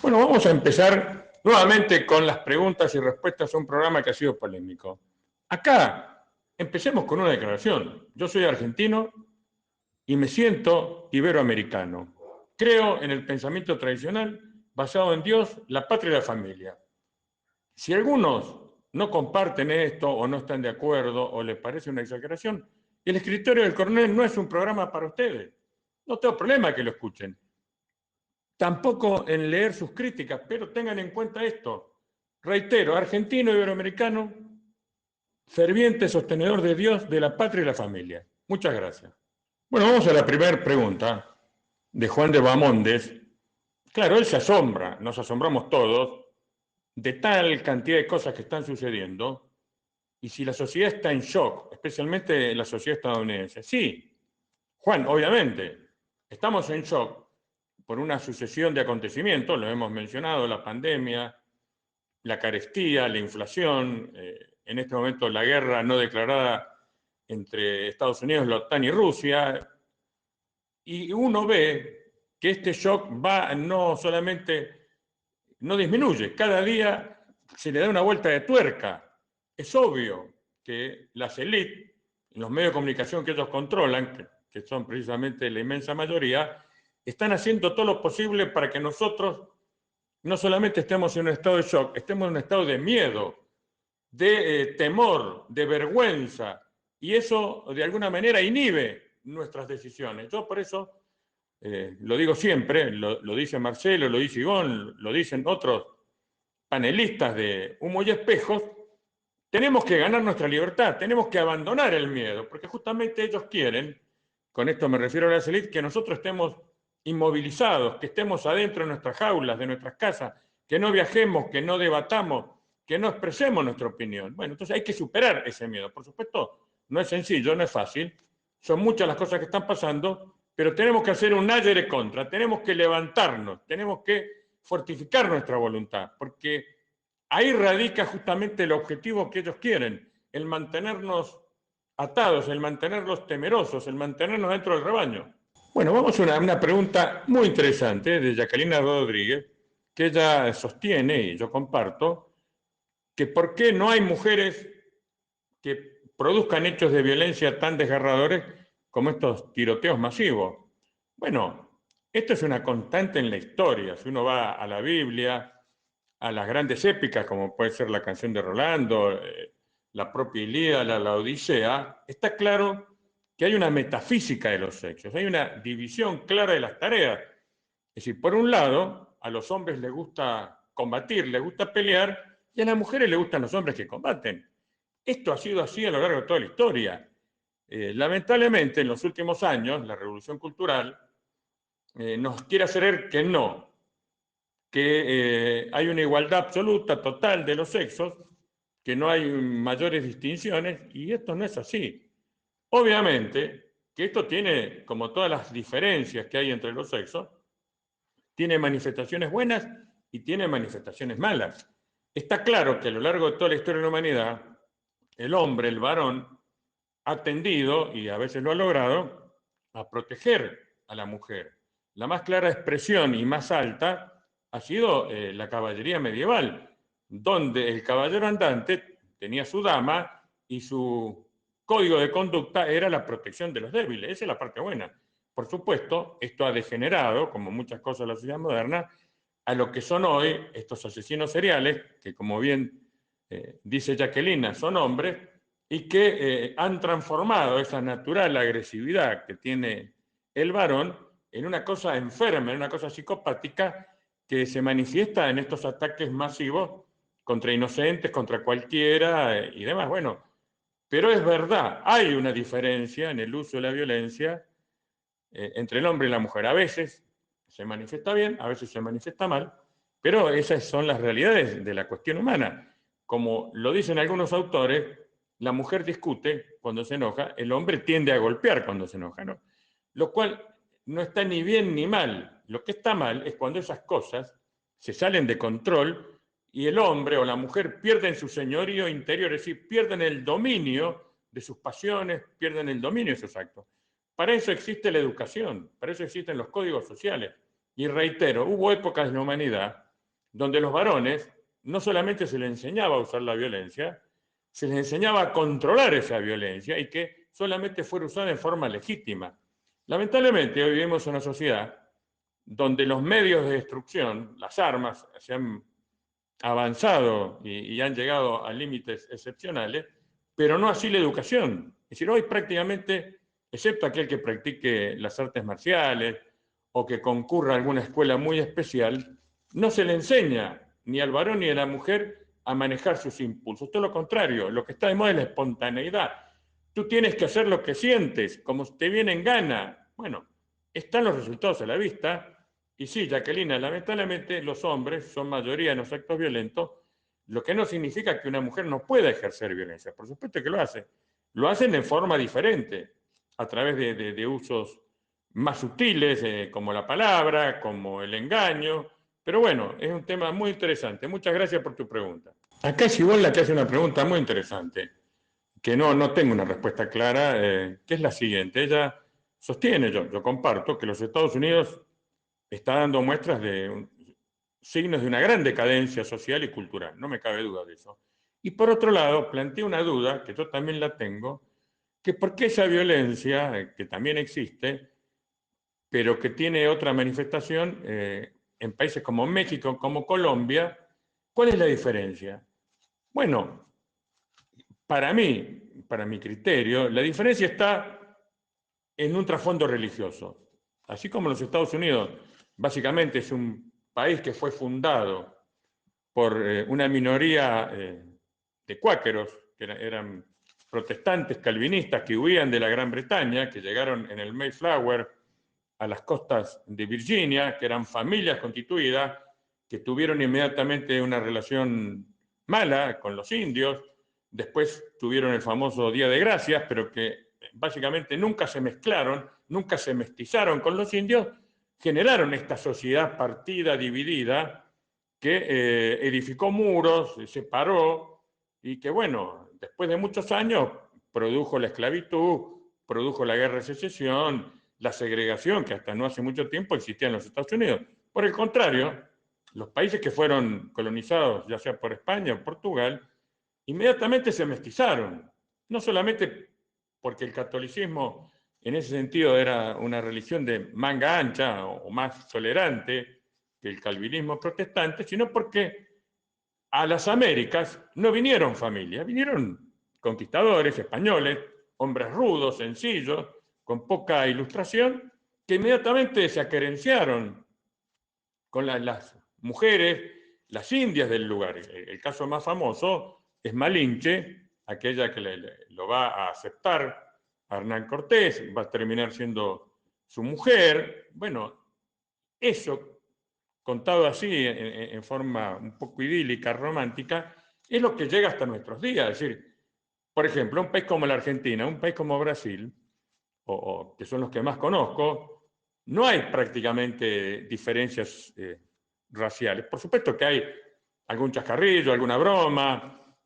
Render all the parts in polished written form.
Bueno, vamos a empezar nuevamente con las preguntas y respuestas a un programa que ha sido polémico. Acá, empecemos con una declaración. Yo soy argentino y me siento iberoamericano. Creo en el pensamiento tradicional basado en Dios, la patria y la familia. Si algunos no comparten esto o no están de acuerdo o les parece una exageración, el escritorio del coronel no es un programa para ustedes. No tengo problema que lo escuchen. Tampoco en leer sus críticas, pero tengan en cuenta esto. Reitero, argentino iberoamericano, ferviente sostenedor de Dios, de la patria y la familia. Muchas gracias. Bueno, vamos a la primera pregunta de Juan de Bamondes. Claro, él se asombra, nos asombramos todos, de tal cantidad de cosas que están sucediendo, y si la sociedad está en shock, especialmente la sociedad estadounidense. Sí, Juan, obviamente, estamos en shock por una sucesión de acontecimientos, lo hemos mencionado, la pandemia, la carestía, la inflación, en este momento la guerra no declarada entre Estados Unidos, la OTAN y Rusia, y uno ve que este shock va no solamente, no disminuye, cada día se le da una vuelta de tuerca. Es obvio que las élites, los medios de comunicación que ellos controlan, que son precisamente la inmensa mayoría, están haciendo todo lo posible para que nosotros no solamente estemos en un estado de shock, estemos en un estado de miedo, de temor, de vergüenza, y eso de alguna manera inhibe nuestras decisiones. Yo por eso lo digo siempre, lo dice Marcelo, lo dice Ivonne, lo dicen otros panelistas de Humo y Espejos, tenemos que ganar nuestra libertad, tenemos que abandonar el miedo, porque justamente ellos quieren, con esto me refiero a las élites, que nosotros estemos inmovilizados, que estemos adentro de nuestras jaulas, de nuestras casas, que no viajemos, que no debatamos, que no expresemos nuestra opinión. Bueno, entonces hay que superar ese miedo. Por supuesto, no es sencillo, no es fácil, son muchas las cosas que están pasando, pero tenemos que hacer un ayer de contra, tenemos que levantarnos, tenemos que fortificar nuestra voluntad, porque ahí radica justamente el objetivo que ellos quieren, el mantenernos atados, el mantenerlos temerosos, el mantenernos dentro del rebaño. Bueno, vamos a una pregunta muy interesante de Jacqueline Rodríguez, que ella sostiene, y yo comparto, que por qué no hay mujeres que produzcan hechos de violencia tan desgarradores como estos tiroteos masivos. Bueno, esto es una constante en la historia. Si uno va a la Biblia, a las grandes épicas, como puede ser la canción de Rolando, la propia Ilíada, la Odisea, está claro que hay una metafísica de los sexos, hay una división clara de las tareas. Es decir, por un lado, a los hombres les gusta combatir, les gusta pelear, y a las mujeres les gustan los hombres que combaten. Esto ha sido así a lo largo de toda la historia. Lamentablemente, en los últimos años, la revolución cultural nos quiere hacer ver que no, que hay una igualdad absoluta, total de los sexos, que no hay mayores distinciones, y esto no es así. Obviamente que esto tiene, como todas las diferencias que hay entre los sexos, tiene manifestaciones buenas y tiene manifestaciones malas. Está claro que a lo largo de toda la historia de la humanidad, el hombre, el varón, ha tendido, y a veces lo ha logrado, a proteger a la mujer. La más clara expresión y más alta ha sido la caballería medieval, donde el caballero andante tenía su dama y su código de conducta era la protección de los débiles. Esa es la parte buena. Por supuesto, esto ha degenerado, como muchas cosas de la sociedad moderna, a lo que son hoy estos asesinos seriales, que como bien dice Jacqueline, son hombres, y que han transformado esa natural agresividad que tiene el varón en una cosa enferma, en una cosa psicopática que se manifiesta en estos ataques masivos contra inocentes, contra cualquiera y demás. Bueno, pero es verdad, hay una diferencia en el uso de la violencia entre el hombre y la mujer. A veces se manifiesta bien, a veces se manifiesta mal, pero esas son las realidades de la cuestión humana. Como lo dicen algunos autores, la mujer discute cuando se enoja, el hombre tiende a golpear cuando se enoja, ¿no? Lo cual no está ni bien ni mal. Lo que está mal es cuando esas cosas se salen de control y el hombre o la mujer pierden su señorío interior, es decir, pierden el dominio de sus pasiones, pierden el dominio de sus actos. Para eso existe la educación, para eso existen los códigos sociales. Y reitero, hubo épocas en la humanidad donde los varones no solamente se les enseñaba a usar la violencia, se les enseñaba a controlar esa violencia y que solamente fuera usada en forma legítima. Lamentablemente, hoy vivimos en una sociedad donde los medios de destrucción, las armas, se han avanzado y han llegado a límites excepcionales, pero no así la educación. Es decir, hoy prácticamente, excepto aquel que practique las artes marciales o que concurra a alguna escuela muy especial, no se le enseña ni al varón ni a la mujer a manejar sus impulsos. Todo lo contrario, lo que está de moda es la espontaneidad. Tú tienes que hacer lo que sientes, como te viene en gana. Bueno, están los resultados a la vista. Y sí, Jacqueline, lamentablemente los hombres son mayoría en los actos violentos, lo que no significa que una mujer no pueda ejercer violencia. Por supuesto que lo hace. Lo hacen en forma diferente, a través de usos más sutiles, como la palabra, como el engaño. Pero bueno, es un tema muy interesante. Muchas gracias por tu pregunta. Acá es igual la que hace una pregunta muy interesante, que no tengo una respuesta clara, que es la siguiente. Ella sostiene, yo comparto, que los Estados Unidos está dando muestras de signos de una gran decadencia social y cultural, no me cabe duda de eso. Y por otro lado, plantea una duda, que yo también la tengo, que por qué esa violencia, que también existe, pero que tiene otra manifestación en países como México, como Colombia, ¿cuál es la diferencia? Bueno, para mi criterio, la diferencia está en un trasfondo religioso. Así como los Estados Unidos básicamente es un país que fue fundado por una minoría de cuáqueros, que eran protestantes calvinistas que huían de la Gran Bretaña, que llegaron en el Mayflower a las costas de Virginia, que eran familias constituidas, que tuvieron inmediatamente una relación mala con los indios, después tuvieron el famoso Día de Gracias, pero que básicamente nunca se mezclaron, nunca se mestizaron con los indios, generaron esta sociedad partida, dividida, que edificó muros, se separó y que, bueno, después de muchos años produjo la esclavitud, produjo la guerra de secesión, la segregación que hasta no hace mucho tiempo existía en los Estados Unidos. Por el contrario, los países que fueron colonizados, ya sea por España o Portugal, inmediatamente se mestizaron, no solamente porque el catolicismo en ese sentido era una religión de manga ancha o más tolerante que el calvinismo protestante, sino porque a las Américas no vinieron familias, vinieron conquistadores españoles, hombres rudos, sencillos, con poca ilustración, que inmediatamente se acerenciaron con las mujeres, las indias del lugar. El caso más famoso es Malinche, aquella que lo va a aceptar a Hernán Cortés, va a terminar siendo su mujer. Bueno, eso, contado así, en forma un poco idílica, romántica, es lo que llega hasta nuestros días. Es decir, por ejemplo, un país como la Argentina, un país como Brasil, que son los que más conozco, no hay prácticamente diferencias raciales. Por supuesto que hay algún chascarrillo, alguna broma,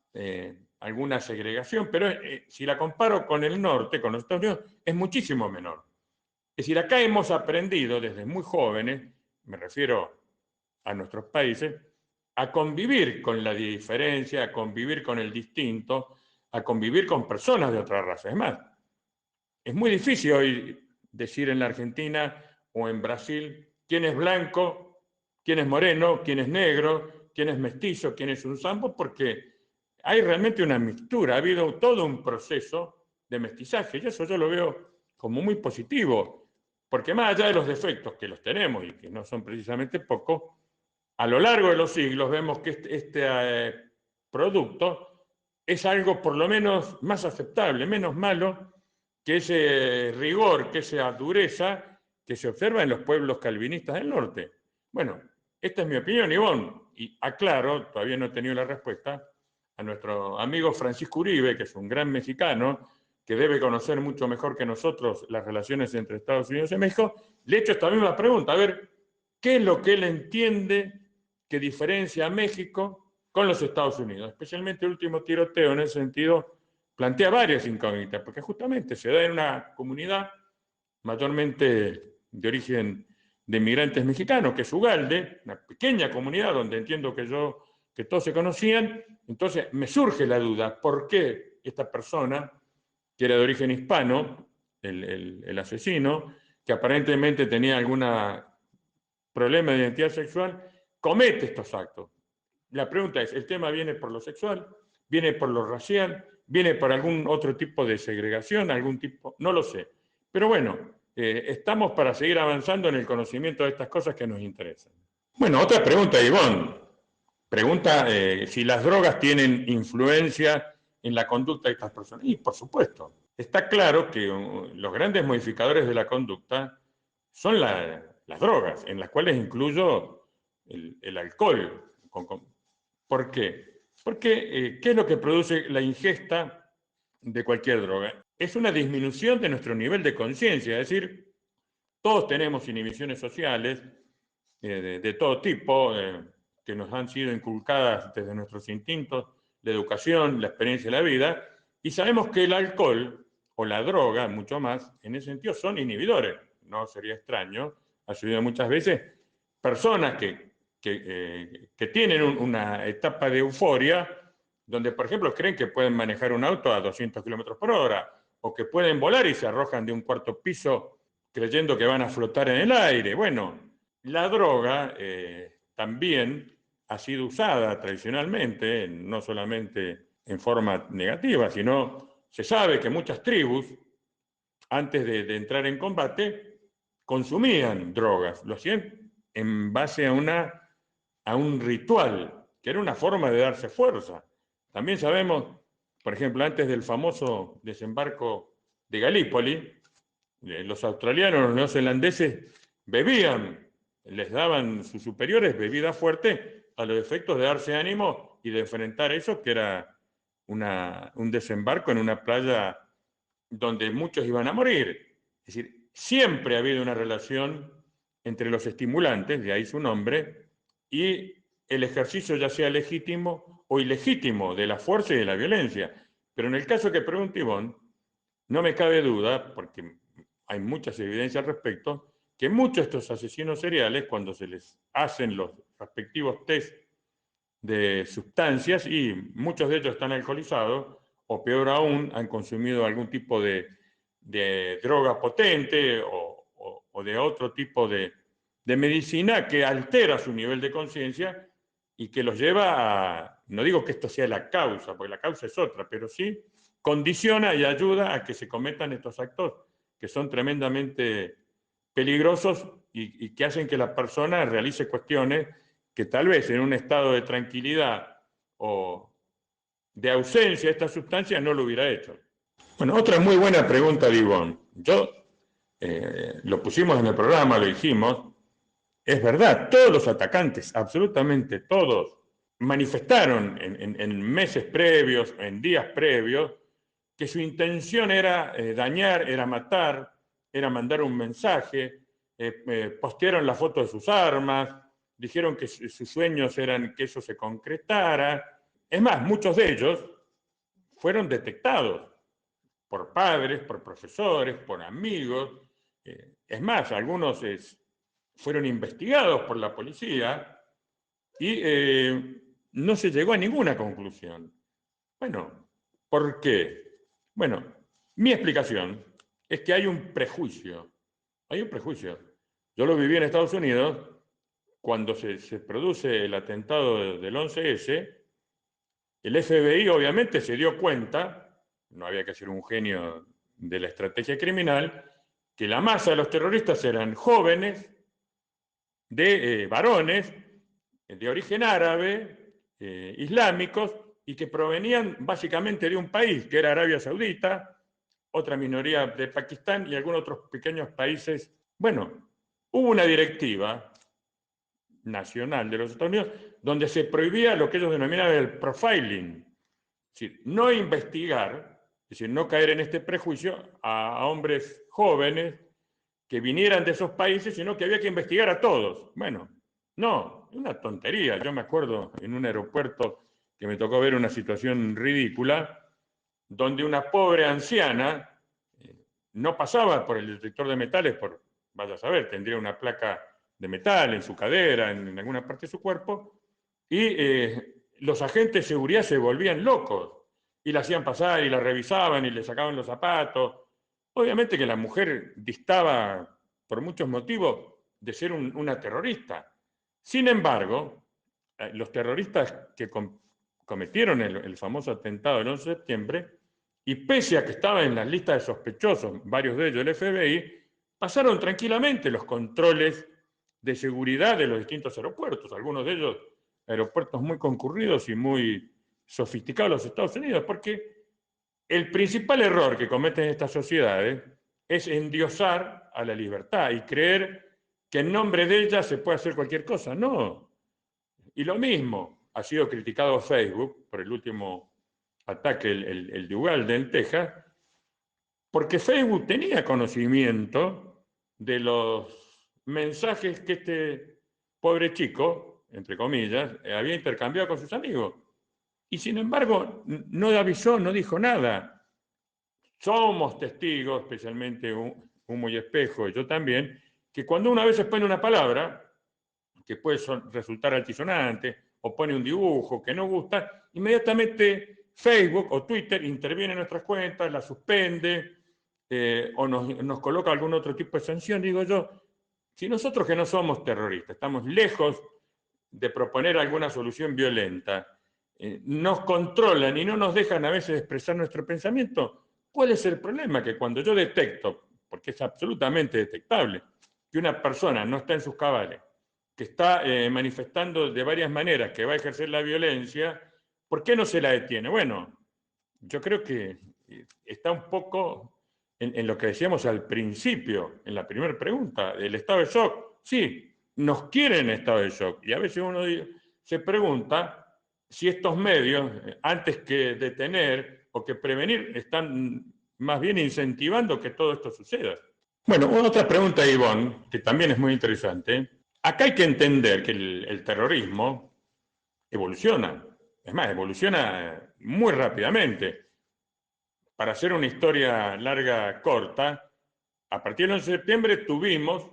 alguna segregación, pero si la comparo con el norte, con los Estados Unidos, es muchísimo menor. Es decir, acá hemos aprendido desde muy jóvenes, me refiero a nuestros países, a convivir con la diferencia, a convivir con el distinto, a convivir con personas de otra raza. Es más, es muy difícil hoy decir en la Argentina o en Brasil quién es blanco, quién es moreno, quién es negro, quién es mestizo, quién es un sambo, porque hay realmente una mixtura, ha habido todo un proceso de mestizaje y eso yo lo veo como muy positivo, porque más allá de los defectos que los tenemos y que no son precisamente pocos, a lo largo de los siglos vemos que este producto es algo por lo menos más aceptable, menos malo que ese rigor, que esa dureza que se observa en los pueblos calvinistas del norte. Bueno, esta es mi opinión, Ivonne, y aclaro, todavía no he tenido la respuesta, a nuestro amigo Francisco Uribe, que es un gran mexicano, que debe conocer mucho mejor que nosotros las relaciones entre Estados Unidos y México, le he hecho esta misma pregunta, a ver, ¿qué es lo que él entiende que diferencia a México con los Estados Unidos? Especialmente el último tiroteo en ese sentido plantea varias incógnitas, porque justamente se da en una comunidad mayormente de origen de migrantes mexicanos, que es Ugalde, una pequeña comunidad donde entiendo que todos se conocían. Entonces me surge la duda, ¿por qué esta persona, que era de origen hispano, el asesino, que aparentemente tenía algún problema de identidad sexual, comete estos actos? La pregunta es, ¿el tema viene por lo sexual? ¿Viene por lo racial? ¿Viene por algún otro tipo de segregación? ¿Algún tipo? No lo sé. Pero bueno, estamos para seguir avanzando en el conocimiento de estas cosas que nos interesan. Bueno, otra pregunta, Ivonne. Pregunta si las drogas tienen influencia en la conducta de estas personas. Y por supuesto, está claro que los grandes modificadores de la conducta son las drogas, en las cuales incluyo el alcohol. ¿Por qué? Porque, ¿qué es lo que produce la ingesta de cualquier droga? Es una disminución de nuestro nivel de conciencia, es decir, todos tenemos inhibiciones sociales de todo tipo, que nos han sido inculcadas desde nuestros instintos, la educación, la experiencia de la vida, y sabemos que el alcohol o la droga, mucho más, en ese sentido son inhibidores. No sería extraño, ha sucedido muchas veces, personas que tienen una etapa de euforia, donde, por ejemplo, creen que pueden manejar un auto a 200 kilómetros por hora, o que pueden volar y se arrojan de un cuarto piso creyendo que van a flotar en el aire. Bueno, la droga también ha sido usada tradicionalmente, no solamente en forma negativa, sino se sabe que muchas tribus, antes de entrar en combate, consumían drogas, lo hacían en base a un ritual, que era una forma de darse fuerza. También sabemos, por ejemplo, antes del famoso desembarco de Galípoli, los australianos, los neozelandeses bebían, les daban sus superiores bebida fuerte a los efectos de darse ánimo y de enfrentar eso, que era un desembarco en una playa donde muchos iban a morir. Es decir, siempre ha habido una relación entre los estimulantes, de ahí su nombre, y el ejercicio ya sea legítimo o ilegítimo de la fuerza y de la violencia. Pero en el caso que pregunta Ivonne, no me cabe duda, porque hay muchas evidencias al respecto, que muchos de estos asesinos seriales, cuando se les hacen los respectivos test de sustancias, y muchos de ellos están alcoholizados, o peor aún, han consumido algún tipo de droga potente o de otro tipo de medicina que altera su nivel de conciencia y que los lleva a, no digo que esto sea la causa, porque la causa es otra, pero sí condiciona y ayuda a que se cometan estos actos que son tremendamente peligrosos y que hacen que la persona realice cuestiones que tal vez en un estado de tranquilidad o de ausencia de esta sustancia no lo hubiera hecho. Bueno, otra muy buena pregunta de Ivonne. Yo lo pusimos en el programa, lo dijimos, es verdad, todos los atacantes, absolutamente todos, manifestaron en meses previos, en días previos, que su intención era dañar, era matar, era mandar un mensaje, postearon la foto de sus armas, dijeron que sus sueños eran que eso se concretara. Es más, muchos de ellos fueron detectados por padres, por profesores, por amigos. Es más, algunos fueron investigados por la policía y no se llegó a ninguna conclusión. Bueno, ¿por qué? Bueno, mi explicación es que hay un prejuicio. Hay un prejuicio. Yo lo viví en Estados Unidos cuando se produce el atentado del 11S. El FBI obviamente se dio cuenta, no había que ser un genio de la estrategia criminal, que la masa de los terroristas eran jóvenes, de varones, de origen árabe, islámicos, y que provenían básicamente de un país, que era Arabia Saudita, otra minoría de Pakistán y algunos otros pequeños países. Bueno, hubo una directiva nacional de los Estados Unidos donde se prohibía lo que ellos denominaban el profiling, es decir, no investigar, es decir, no caer en este prejuicio a hombres jóvenes que vinieran de esos países, sino que había que investigar a todos. Bueno, no, una tontería. Yo me acuerdo en un aeropuerto que me tocó ver una situación ridícula, donde una pobre anciana no pasaba por el detector de metales, vaya a saber, tendría una placa de metal en su cadera, en alguna parte de su cuerpo, y los agentes de seguridad se volvían locos y la hacían pasar y la revisaban y le sacaban los zapatos. Obviamente que la mujer distaba, por muchos motivos, de ser una terrorista. Sin embargo, los terroristas que cometieron el famoso atentado del 11 de septiembre, y pese a que estaba en las listas de sospechosos, varios de ellos del FBI, pasaron tranquilamente los controles de seguridad de los distintos aeropuertos, algunos de ellos aeropuertos muy concurridos y muy sofisticados de los Estados Unidos, porque el principal error que cometen estas sociedades es endiosar a la libertad y creer que en nombre de ella se puede hacer cualquier cosa. No. Y lo mismo ha sido criticado Facebook por el último ataque, el de Uvalde en Texas, porque Facebook tenía conocimiento de los mensajes que este pobre chico, entre comillas, había intercambiado con sus amigos. Y sin embargo, no avisó, no dijo nada. Somos testigos, especialmente Humo y Espejo, y yo también, que cuando una vez pone una palabra, que puede resultar altisonante, o pone un dibujo que no gusta, inmediatamente Facebook o Twitter interviene en nuestras cuentas, la suspende, o nos coloca algún otro tipo de sanción. Digo yo, si nosotros que no somos terroristas, estamos lejos de proponer alguna solución violenta, nos controlan y no nos dejan a veces expresar nuestro pensamiento, ¿cuál es el problema? Que cuando yo detecto, porque es absolutamente detectable, que una persona no está en sus cabales, que está manifestando de varias maneras que va a ejercer la violencia, ¿por qué no se la detiene? Bueno, yo creo que está un poco en lo que decíamos al principio, en la primera pregunta, el estado de shock. Sí, nos quieren en estado de shock. Y a veces uno se pregunta si estos medios, antes que detener o que prevenir, están más bien incentivando que todo esto suceda. Bueno, otra pregunta, Ivonne, que también es muy interesante. Acá hay que entender que el terrorismo evoluciona. Es más, evoluciona muy rápidamente. Para hacer una historia larga, corta, a partir del 11 de septiembre tuvimos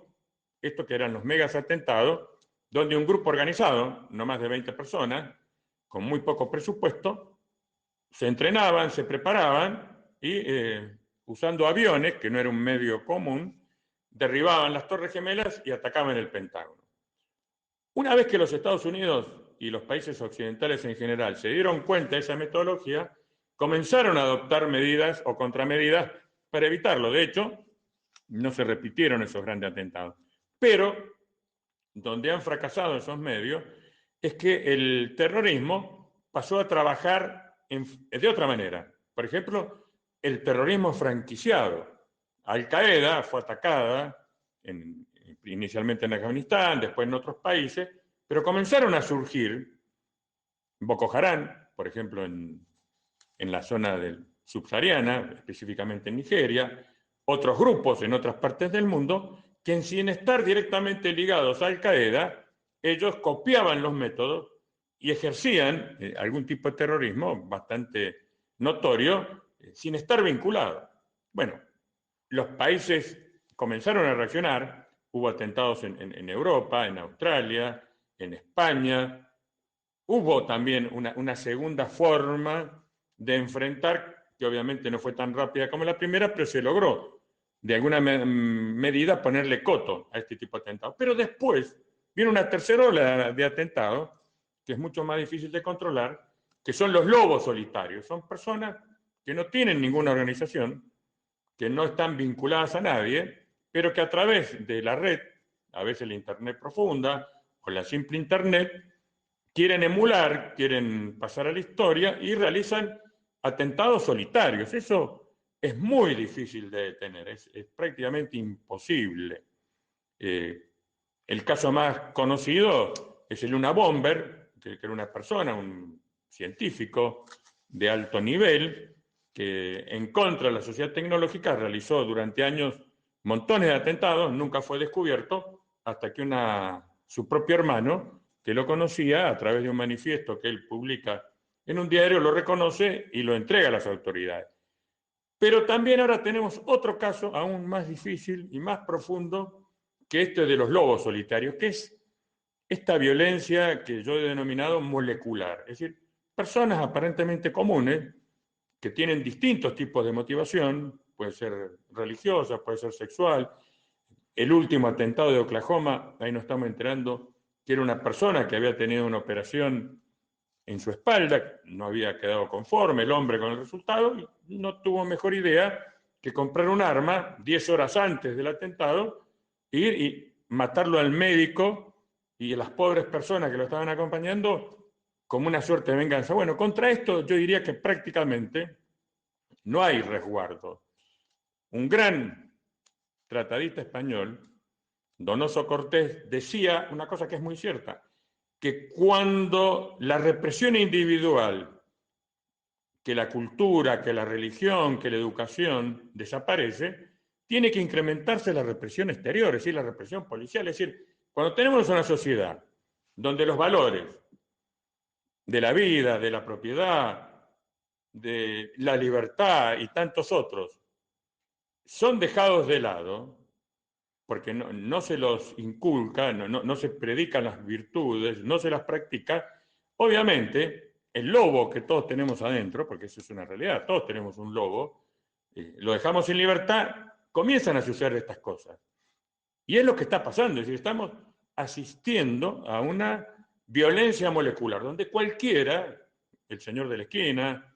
esto que eran los megas atentados, donde un grupo organizado, no más de 20 personas, con muy poco presupuesto, se entrenaban, se preparaban y usando aviones, que no era un medio común, derribaban las Torres Gemelas y atacaban el Pentágono. Una vez que los Estados Unidos y los países occidentales en general se dieron cuenta de esa metodología, comenzaron a adoptar medidas o contramedidas para evitarlo. De hecho, no se repitieron esos grandes atentados. Pero donde han fracasado esos medios es que el terrorismo pasó a trabajar de otra manera. Por ejemplo, el terrorismo franquiciado. Al-Qaeda fue atacada inicialmente en Afganistán, después en otros países, pero comenzaron a surgir Boko Haram, por ejemplo, en la zona subsahariana, específicamente en Nigeria, otros grupos en otras partes del mundo, que sin estar directamente ligados a Al-Qaeda, ellos copiaban los métodos y ejercían algún tipo de terrorismo bastante notorio, sin estar vinculados. Bueno, los países comenzaron a reaccionar, hubo atentados en Europa, en Australia, en España, hubo también una segunda forma de enfrentar, que obviamente no fue tan rápida como la primera, pero se logró de alguna medida ponerle coto a este tipo de atentados. Pero después viene una tercera ola de atentados, que es mucho más difícil de controlar, que son los lobos solitarios. Son personas que no tienen ninguna organización, que no están vinculadas a nadie, pero que a través de la red, a veces la Internet profunda o la simple Internet, quieren emular, quieren pasar a la historia y realizan atentados solitarios. Eso es muy difícil de detener, es prácticamente imposible. El caso más conocido es el Luna Bomber, que era una persona, un científico de alto nivel, que en contra de la sociedad tecnológica realizó durante años montones de atentados, nunca fue descubierto hasta que su propio hermano, que lo conocía a través de un manifiesto que él publica en un diario, lo reconoce y lo entrega a las autoridades. Pero también ahora tenemos otro caso aún más difícil y más profundo, que esto de los lobos solitarios, que es esta violencia que yo he denominado molecular. Es decir, personas aparentemente comunes que tienen distintos tipos de motivación, puede ser religiosa, puede ser sexual. El último atentado de Oklahoma, ahí nos estamos enterando que era una persona que había tenido una operación en su espalda, no había quedado conforme el hombre con el resultado y no tuvo mejor idea que comprar un arma 10 horas antes del atentado, ir y matarlo al médico y a las pobres personas que lo estaban acompañando como una suerte de venganza. Bueno, contra esto yo diría que prácticamente no hay resguardo. Un gran tratadista español, Donoso Cortés, decía una cosa que es muy cierta, que cuando la represión individual, que la cultura, que la religión, que la educación desaparece, tiene que incrementarse la represión exterior, es decir, la represión policial. Es decir, cuando tenemos una sociedad donde los valores de la vida, de la propiedad, de la libertad y tantos otros son dejados de lado, porque no se los inculca, no se predican las virtudes, no se las practica, obviamente el lobo que todos tenemos adentro, porque eso es una realidad, todos tenemos un lobo, lo dejamos en libertad, comienzan a suceder estas cosas. Y es lo que está pasando, es decir, estamos asistiendo a una violencia molecular, donde cualquiera, el señor de la esquina,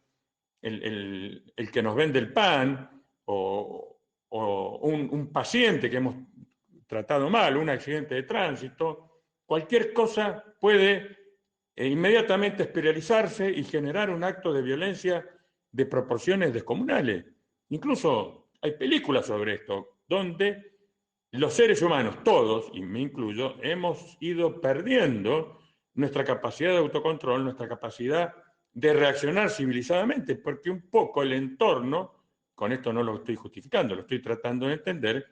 el que nos vende el pan, o un paciente que hemos tratado mal, un accidente de tránsito, cualquier cosa puede inmediatamente espiralizarse y generar un acto de violencia de proporciones descomunales. Incluso hay películas sobre esto, donde los seres humanos, todos, y me incluyo, hemos ido perdiendo nuestra capacidad de autocontrol, nuestra capacidad de reaccionar civilizadamente, porque un poco el entorno, con esto no lo estoy justificando, lo estoy tratando de entender,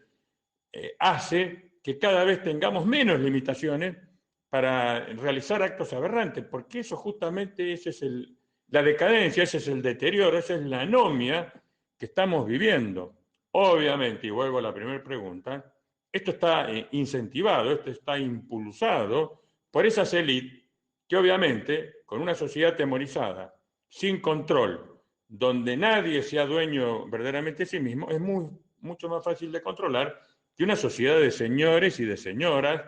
hace que cada vez tengamos menos limitaciones para realizar actos aberrantes, porque eso justamente ese es la decadencia, ese es el deterioro, esa es la anomia que estamos viviendo. Obviamente, y vuelvo a la primera pregunta, esto está incentivado, esto está impulsado por esas élites que obviamente, con una sociedad atemorizada, sin control, donde nadie sea dueño verdaderamente de sí mismo, es mucho más fácil de controlar que una sociedad de señores y de señoras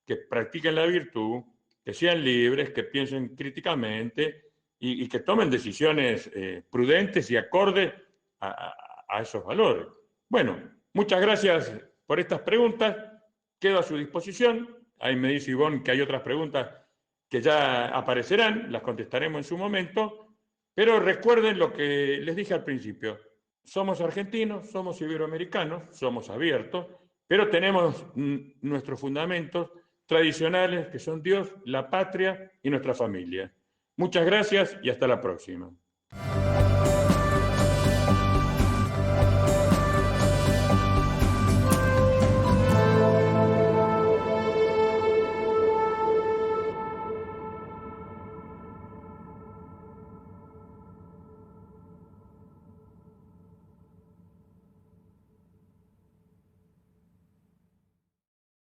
que practiquen la virtud, que sean libres, que piensen críticamente y que tomen decisiones prudentes y acordes a esos valores. Bueno, muchas gracias por estas preguntas. Quedo a su disposición. Ahí me dice Ivonne que hay otras preguntas que ya aparecerán, las contestaremos en su momento, pero recuerden lo que les dije al principio. Somos argentinos, somos iberoamericanos, somos abiertos, pero tenemos nuestros fundamentos tradicionales que son Dios, la patria y nuestra familia. Muchas gracias y hasta la próxima.